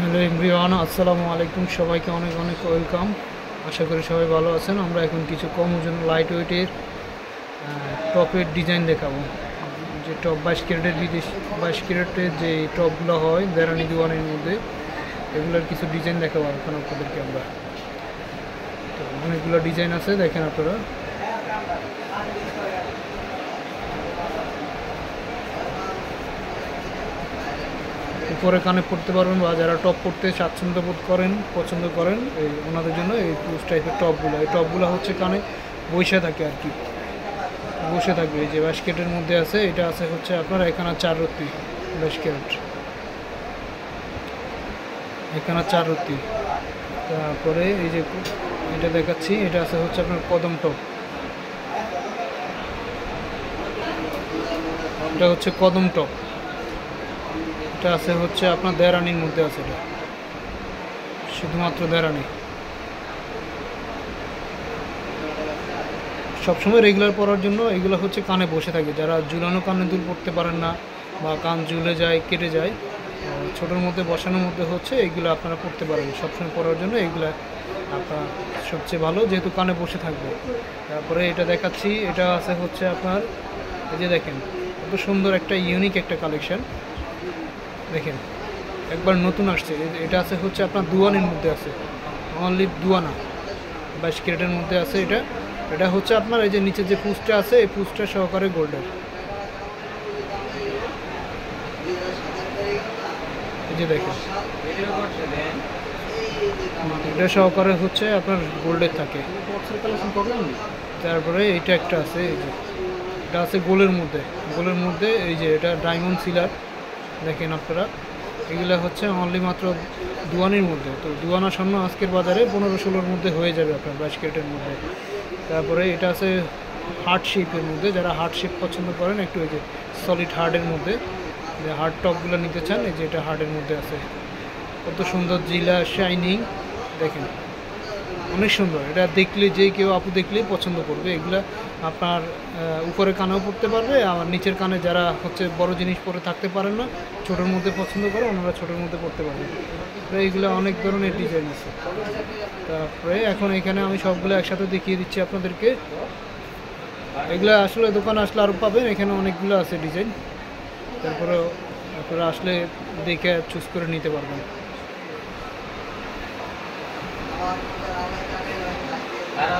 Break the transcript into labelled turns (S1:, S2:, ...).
S1: Hello everyone, আসসালামু আলাইকুম। সবাইকে অনেক অনেক ওয়েলকাম। আশা করি সবাই ভালো আছেন। আমরা এখন কিছু কম ওজন লাইট ওয়েটের টপের ডিজাইন দেখাবো। যে টপ 22 ক্যারেটের বিদেশ 22 ক্যারেটের যে টপগুলো হয় দেরানি দিওয়ানের মধ্যে, এগুলোর কিছু ডিজাইন দেখাবো এখন আপনাদেরকে আমরা। তো অনেকগুলো ডিজাইন আছে, দেখেন আপনারা। উপরে কানে পড়তে পারবেন, বা যারা টপ পড়তে স্বাচ্ছন্দ্য বোধ করেন, পছন্দ করেন, এই ওনাদের জন্য এই টাইপের টপগুলো। এই টপগুলো হচ্ছে কানে বসে থাকে আর কি, বসে থাকবে। এই যে 22 ক্যারেটের মধ্যে আছে, এটা আছে হচ্ছে আপনার এখানে 4 রত্তি 22 ক্যারেট, এখানে 4 রত্তি। তারপরে এই যে এটা দেখাচ্ছি, এটা আছে হচ্ছে আপনার কদম টপ, এটা হচ্ছে কদম টপ। এটা আছে হচ্ছে আপনার দেরানির মধ্যে আছে, এটা শুধুমাত্র দেরানি। সবসময় রেগুলার পরার জন্য এগুলো হচ্ছে কানে বসে থাকে। যারা ঝুলানো কানে দুল পড়তে পারেন না, বা কান ঝুলে যায়, কেটে যায়, ছোটোর মধ্যে বসানোর মধ্যে হচ্ছে এইগুলো আপনারা পড়তে পারেন। সবসময় পরার জন্য এইগুলা আপনার সবচেয়ে ভালো, যেহেতু কানে বসে থাকবে। তারপরে এটা দেখাচ্ছি, এটা আছে হচ্ছে আপনার, এই যে দেখেন কত সুন্দর একটা ইউনিক একটা কালেকশন। দেখেন একবার নতুন আসছে, এটা আছে হচ্ছে আপনার দুয়ানের মধ্যে আছে, অনলি দুয়ানা 22 ক্যারেটের মধ্যে আছে। এটা এটা হচ্ছে আপনার এই যে নিচে যে পুসটা আছে, এই পুসটা সহকারে গোল্ডের। এই যে দেখেন এটা সহকারে হচ্ছে আপনার গোল্ডের থাকে। তারপরে এইটা একটা আছে, এই যে এটা আছে গোলের মধ্যে, গোলের মধ্যে এই যে এটা ডায়মন্ড সিলার। দেখেন আপনারা, এগুলো হচ্ছে অনলি মাত্র দুয়ানির মধ্যে। তো দুয়ানা সামনে আজকের বাজারে 15-16-র মধ্যে হয়ে যাবে আপনার 22 ক্যারেটের মধ্যে। তারপরে এটা আছে হার্ট শেপের মধ্যে, যারা হার্ট শেপ পছন্দ করেন, একটু এই যে সলিড হার্ডের মধ্যে, যে হার্ড টপগুলো নিতে চান, এই যে এটা হার্ডের মধ্যে আছে। কত সুন্দর জিলা শাইনিং, দেখেন অনেক সুন্দর। এটা দেখলে যে কেউ আপু দেখলেই পছন্দ করবে। এগুলা আপনার উপরে কানেও পড়তে পারবে, আর নিচের কানে যারা হচ্ছে বড় জিনিস পরে থাকতে পারেন না, ছোটোর মধ্যে পছন্দ করে, ওনারা ছোটোর মধ্যে পড়তে পারবেন। তো এইগুলো অনেক ধরনের ডিজাইন আছে। তারপরে এখন এখানে আমি সবগুলো একসাথে দেখিয়ে দিচ্ছি আপনাদেরকে। এগুলো আসলে দোকানে আসলে আরও পাবেন, এখানে অনেকগুলো আছে ডিজাইন। তারপরে আপনারা আসলে দেখে চুজ করে নিতে পারবেন।
S2: Para